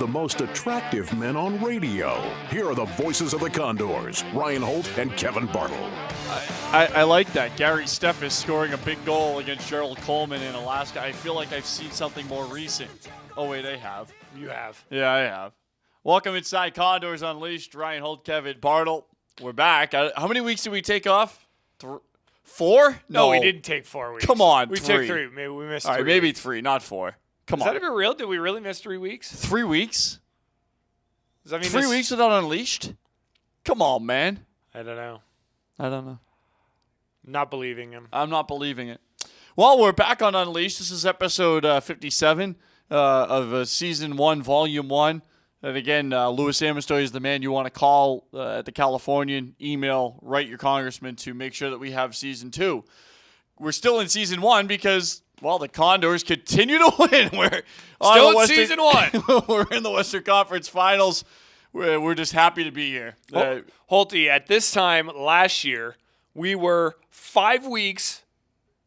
the most attractive men on radio. Here are the voices of the Condors, Ryan Holt and Kevin Bartle. I like that. Gary Steffes scoring a big goal against Gerald Coleman in Alaska. I feel like I've seen something more recent. Oh, wait, I have. You have. Yeah, I have. Welcome inside Condors Unleashed. Ryan Holt, Kevin Bartle. We're back. How many weeks did we take off? 4? No, we didn't take 4 weeks. Come on, we 3. took 3. Maybe we missed 3. All right, maybe 3, not 4. Come on. Is that even real? Did we really miss 3 weeks? 3 weeks? Does that mean 3 weeks without Unleashed? Come on, man. I don't know. Not believing him. I'm not believing it. Well, we're back on Unleashed. This is episode 57 of Season 1, Volume 1. And again, Louis Amestoy is the man you want to call at the Californian. Email, write your congressman to make sure that we have Season 2. We're still in Season 1 because, well, the Condors continue to win. We're still in Season 1. We're in the Western Conference Finals. We're just happy to be here. Holty, at this time last year, we were 5 weeks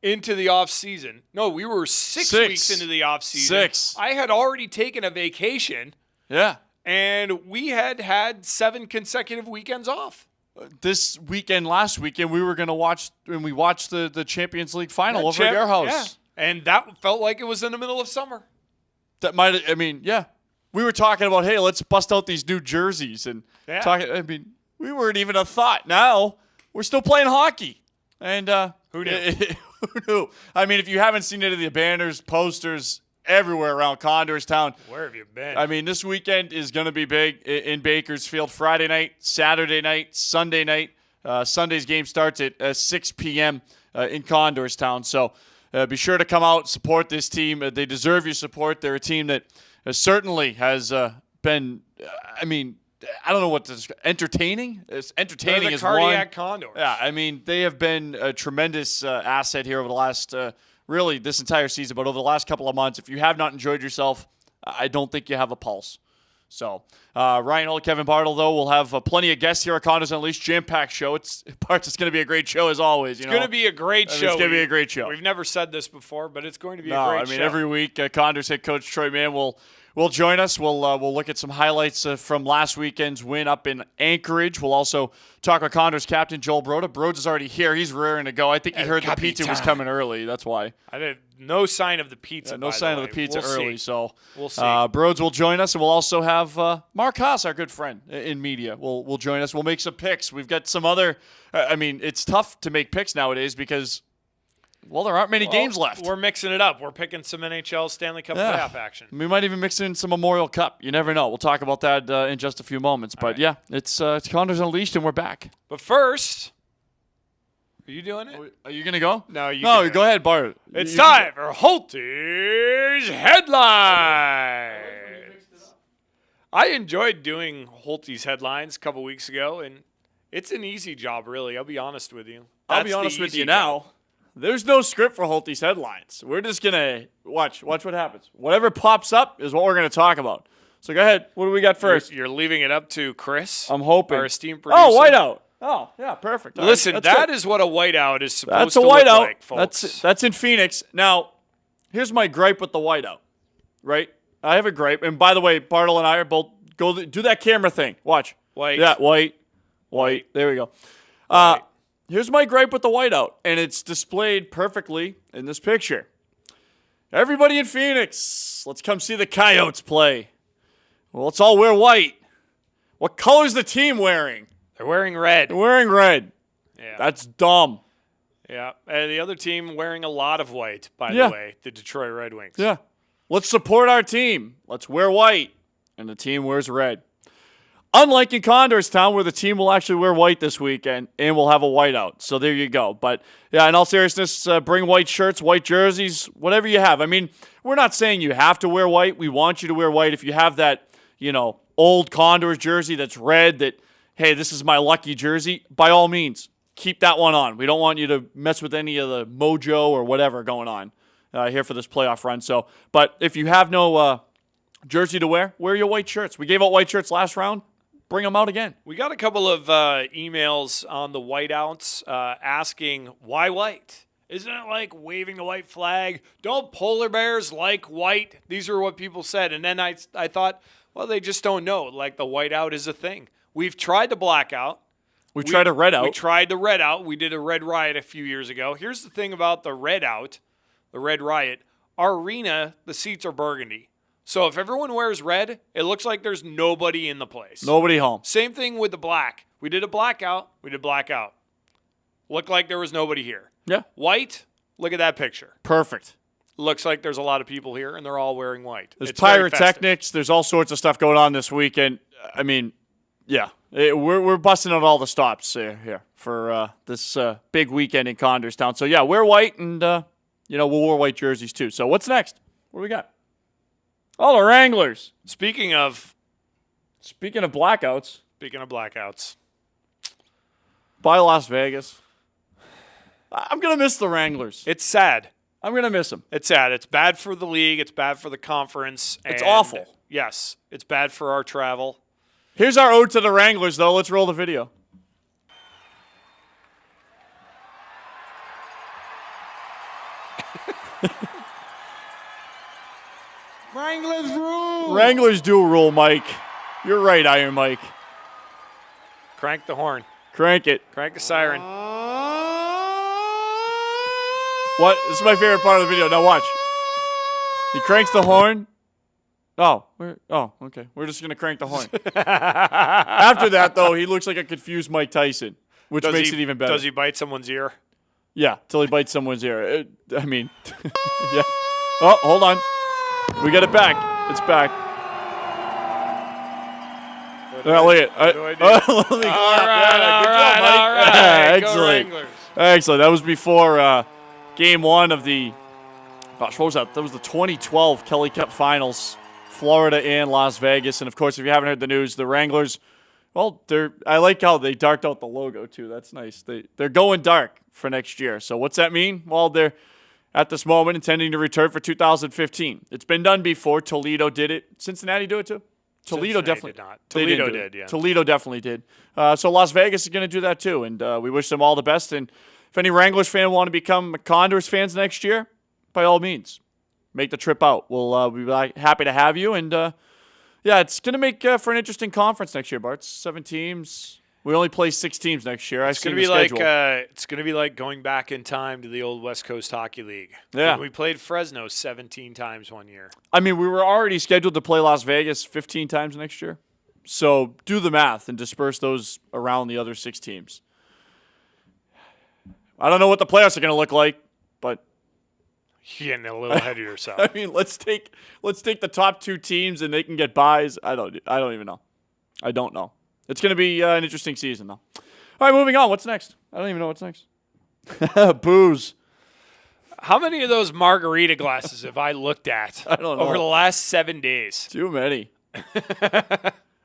into the off season. No, we were 6 weeks into the off season. 6. I had already taken a vacation. Yeah. And we had 7 consecutive weekends off. This weekend, last weekend, we were going to watch, and we watched the Champions League final over at your house. Yeah. And that felt like it was in the middle of summer. That might, I mean, yeah. We were talking about, hey, let's bust out these new jerseys. And talking, I mean, we weren't even a thought. Now, we're still playing hockey. And who knew? Who knew? I mean, if you haven't seen any of the banners, posters, everywhere around Condorstown. Where have you been? I mean, this weekend is going to be big in Bakersfield. Friday night, Saturday night, Sunday night. Sunday's game starts at 6 p.m. In Condorstown. So be sure to come out, support this team. They deserve your support. They're a team that certainly has been, I mean, I don't know what to describe. Entertaining? Entertaining is one. They're the cardiac Condors. Yeah, I mean, they have been a tremendous asset here over the last really this entire season, but over the last couple of months. If you have not enjoyed yourself, I don't think you have a pulse. So, Ryan Holt, Kevin Bartle, though, we'll have plenty of guests here at Condors Unleashed, jam-packed show. It's going to be a great show, as always. It's going to be a great show. It's going to be a great show. We've never said this before, but it's going to be a great show. I mean, every week, Condors head coach Troy Mann will join us. We'll look at some highlights from last weekend's win up in Anchorage. We'll also talk with Condors captain Joel Broda. Broda's already here. He's raring to go. I think he heard the pizza was coming early. That's why. I did no sign of the pizza. No sign of the pizza early. See. So we'll see. Broads will join us, and we'll also have Mark Haas, our good friend in media, will join us. We'll make some picks. We've got some other. I mean, it's tough to make picks nowadays because. Well, there aren't many games left. We're mixing it up. We're picking some NHL Stanley Cup playoff action. We might even mix in some Memorial Cup. You never know. We'll talk about that in just a few moments. But, yeah, it's Condors Unleashed, and we're back. But first, are you doing it? Are you going to go? No, go ahead, Bart. It's time for Holty's Headlines. I enjoyed doing Holty's Headlines a couple weeks ago, and it's an easy job, really. I'll be honest with you. I'll be honest with you now. There's no script for Holty's Headlines. We're just going to watch what happens. Whatever pops up is what we're going to talk about. So go ahead. What do we got first? You're leaving it up to Chris. I'm hoping. Our esteemed producer. Oh, Whiteout. Oh, yeah, perfect. Listen, that is what a whiteout is supposed to look like, folks. That's in Phoenix. Now, here's my gripe with the whiteout, right? I have a gripe. And by the way, Bartle and I are both do that camera thing. Watch. White. Yeah, white. There we go. Here's my gripe with the whiteout, and it's displayed perfectly in this picture. Everybody in Phoenix, let's come see the Coyotes play. Well, let's all wear white. What color's the team wearing? They're wearing red. They're wearing red. Yeah. That's dumb. Yeah. And the other team wearing a lot of white, by the way, the Detroit Red Wings. Yeah. Let's support our team. Let's wear white. And the team wears red. Unlike in Condorstown, where the team will actually wear white this weekend and we'll have a whiteout. So there you go. But, yeah, in all seriousness, bring white shirts, white jerseys, whatever you have. I mean, we're not saying you have to wear white. We want you to wear white. If you have that, old Condors jersey that's red that, hey, this is my lucky jersey, by all means, keep that one on. We don't want you to mess with any of the mojo or whatever going on here for this playoff run. So, but if you have no jersey to wear your white shirts. We gave out white shirts last round. Bring them out again. We got a couple of emails on the whiteouts asking, why white? Isn't it like waving the white flag? Don't polar bears like white? These are what people said. And then I thought, Well, they just don't know. Like the whiteout is a thing. We've tried the blackout. We tried a red out. We tried the red out. We did a red riot a few years ago. Here's the thing about the red out, the red riot. Our arena, the seats are burgundy. So if everyone wears red, it looks like there's nobody in the place. Nobody home. Same thing with the black. We did a blackout. We did blackout. Looked like there was nobody here. Yeah. White, look at that picture. Perfect. Looks like there's a lot of people here, and they're all wearing white. There's It's very festive. pyrotechnics. There's all sorts of stuff going on this weekend. I mean, yeah, we're busting out all the stops here for this big weekend in Condorstown. So, yeah, wear white, and, we'll wear white jerseys too. So what's next? What do we got? Oh, the Wranglers. Speaking of blackouts. By Las Vegas. I'm going to miss the Wranglers. It's sad. I'm going to miss them. It's sad. It's bad for the league. It's bad for the conference. It's and awful. Yes. It's bad for our travel. Here's our ode to the Wranglers, though. Let's roll the video. Wranglers rule. Wranglers do rule, Mike. You're right, Iron Mike. Crank the horn. Crank it. Crank the siren. What? This is my favorite part of the video. Now watch. He cranks the horn. Okay. We're just going to crank the horn. After that, though, he looks like a confused Mike Tyson, which makes it even better. Does he bite someone's ear? Yeah, till he bites someone's ear. Yeah. Oh, hold on. We got it back. It's back. Look at All right. Excellent. Excellent. That was before Game 1 of the, what was that? That was the 2012 Kelly Cup Finals, Florida and Las Vegas. And, of course, if you haven't heard the news, the Wranglers, well, I like how they darked out the logo, too. That's nice. They're going dark for next year. So what's that mean? Well, they're, at this moment, intending to return for 2015. It's been done before. Toledo did it. Cincinnati do it, too? Toledo definitely did not. Toledo did, yeah. Toledo definitely did. So Las Vegas is going to do that, too. And we wish them all the best. And if any Wranglers fan want to become Condors fans next year, by all means, make the trip out. We'll be happy to have you. And, it's going to make for an interesting conference next year, Bart. 7 teams. We only play 6 teams next year. It's going to be like going back in time to the old West Coast Hockey League. Yeah. We played Fresno 17 times one year. I mean, we were already scheduled to play Las Vegas 15 times next year. So do the math and disperse those around the other 6 teams. I don't know what the playoffs are going to look like, but you're getting a little ahead of yourself. I mean, let's take the top 2 teams and they can get buys. I don't even know. I don't know. It's going to be an interesting season, though. All right, moving on. What's next? I don't even know what's next. Booze. How many of those margarita glasses have I looked at I don't know. over the last 7 days? Too many.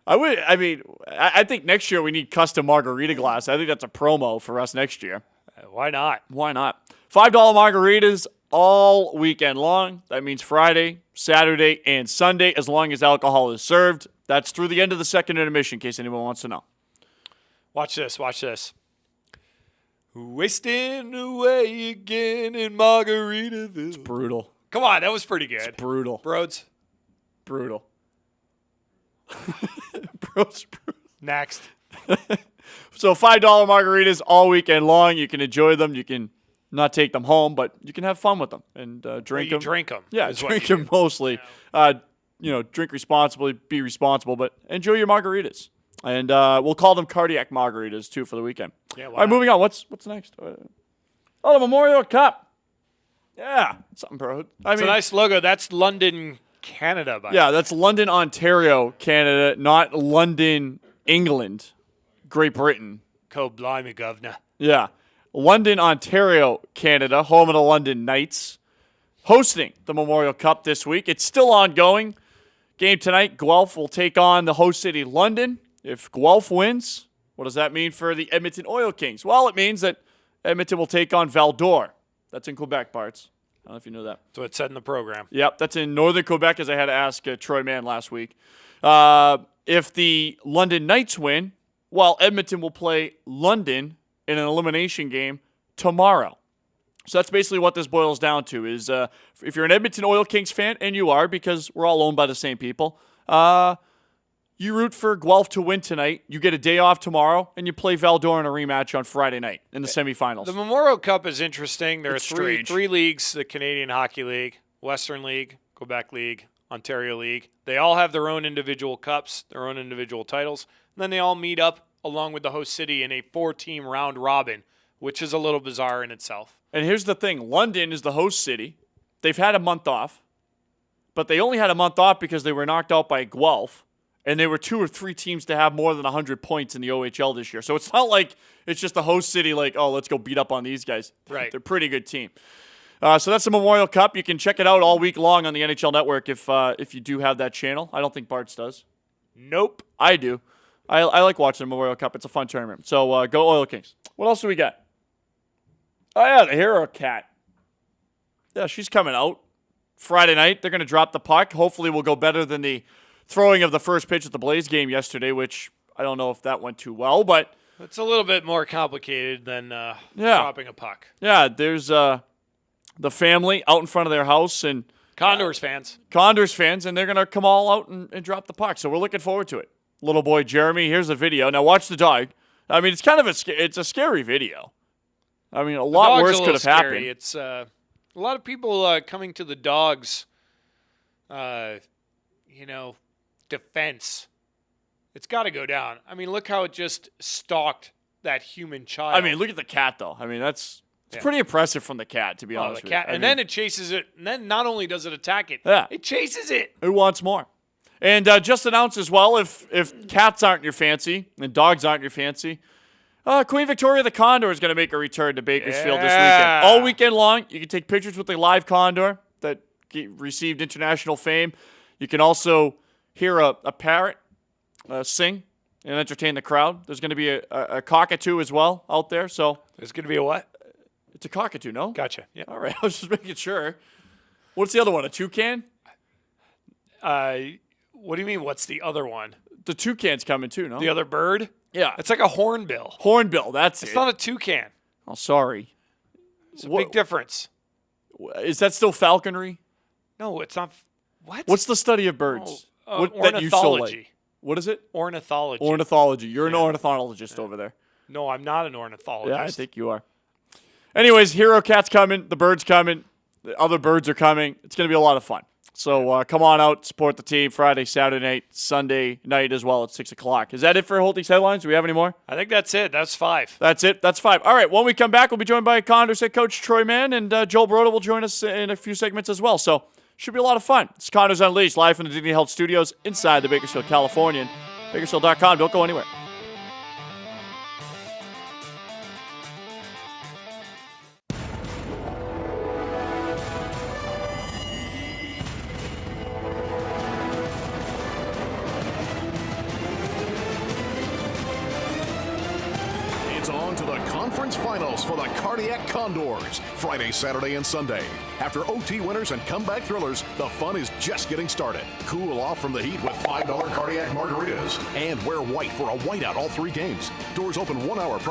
I think next year we need custom margarita glass. I think that's a promo for us next year. Why not? Why not? $5 margaritas all weekend long. That means Friday, Saturday, and Sunday, as long as alcohol is served. That's through the end of the second intermission, in case anyone wants to know. Watch this. Wasting away again in Margaritaville. It's brutal. Come on, that was pretty good. It's brutal. Broads. Brutal. Bro's brutal. Next. So $5 margaritas all weekend long. You can enjoy them. You can not take them home, but you can have fun with them and drink them. Drink them. Yeah, drink them mostly. Drink responsibly, be responsible, but enjoy your margaritas. And we'll call them cardiac margaritas, too, for the weekend. Yeah, all right, moving on. What's next? The Memorial Cup. Yeah, something, bro. It's a nice logo. That's London, Canada. That's London, Ontario, Canada, not London, England, Great Britain. Blimey, governor. Yeah. London, Ontario, Canada, home of the London Knights, hosting the Memorial Cup this week. It's still ongoing. Game tonight, Guelph will take on the host city, London. If Guelph wins, what does that mean for the Edmonton Oil Kings? Well, it means that Edmonton will take on Val-d'Or. That's in Quebec, Barts. I don't know if you know that. So it's said in the program. Yep, that's in northern Quebec, as I had to ask Troy Mann last week. If the London Knights win, well, Edmonton will play London in an elimination game tomorrow. So that's basically what this boils down to is if you're an Edmonton Oil Kings fan, and you are because we're all owned by the same people, you root for Guelph to win tonight, you get a day off tomorrow, and you play Val-d'Or in a rematch on Friday night in the semifinals. The Memorial Cup is interesting. There It's are strange. three leagues: the Canadian Hockey League, Western League, Quebec League, Ontario League. They all have their own individual cups, their own individual titles. And then they all meet up along with the host city in a 4-team round robin, which is a little bizarre in itself. And here's the thing. London is the host city. They've had a month off, but they only had a month off because they were knocked out by Guelph, and they were 2 or 3 teams to have more than 100 points in the OHL this year. So it's not like it's just the host city like, oh, let's go beat up on these guys. Right. They're a pretty good team. So that's the Memorial Cup. You can check it out all week long on the NHL Network if you do have that channel. I don't think Bart's does. Nope. I do. I like watching the Memorial Cup. It's a fun tournament. So go Oil Kings. What else do we got? Oh, yeah, the Hero Cat. Yeah, she's coming out. Friday night, they're going to drop the puck. Hopefully we'll go better than the throwing of the first pitch at the Blaze game yesterday, which I don't know if that went too well, but It's a little bit more complicated than dropping a puck. yeah, there's the family out in front of their house and Condors fans. Condors fans, and they're going to come all out and drop the puck. So we're looking forward to it. Little boy Jeremy, here's the video. Now watch the dog. I mean, it's kind of it's a scary video. I mean, a lot worse could have happened. It's a lot of people coming to the dog's, defense. It's got to go down. I mean, look how it just stalked that human child. I mean, look at the cat, though. I mean, it's pretty impressive from the cat, to be honest the with cat, you. and then it chases it. And then not only does it attack it, Yeah. it chases it. Who wants more? And just announced as well, if cats aren't your fancy and dogs aren't your fancy, Queen Victoria the Condor is going to make a return to Bakersfield this weekend. All weekend long, you can take pictures with the live condor that received international fame. You can also hear a parrot sing and entertain the crowd. There's going to be a cockatoo as well out there. So There's going to be a what? it's a cockatoo, no? Gotcha. Yeah. All right, I was just making sure. What's the other one? A toucan? What do you mean? What's the other one? The toucan's coming too, no? The other bird? Yeah. It's like a hornbill. Hornbill, that's It's it. not a toucan. Oh, sorry. It's a big difference. Is that still falconry? No, it's not. What? What's the study of birds? That you so like? What is it? Ornithology. Ornithology. You're an ornithologist over there. No, I'm not an ornithologist. Yeah, I think you are. Anyways, Hero Cat's coming. The bird's coming. The other birds are coming. It's going to be a lot of fun. So come on out, support the team Friday, Saturday night, Sunday night as well at 6 o'clock. Is that it for Holty's headlines? Do we have any more? I think that's it. That's 5. That's it. That's 5. All right, when we come back, we'll be joined by Condors head coach Troy Mann, and Joel Broda will join us in a few segments as well. So should be a lot of fun. It's Condors Unleashed, live from the Dignity Health Studios inside the Bakersfield Californian. Bakersfield.com. Don't go anywhere. It's on to the conference finals for the Cardiac Condors. Friday, Saturday, and Sunday. After OT winners and comeback thrillers, the fun is just getting started. Cool off from the heat with $5 cardiac margaritas. And wear white for a whiteout all 3 games. Doors open 1 hour prior.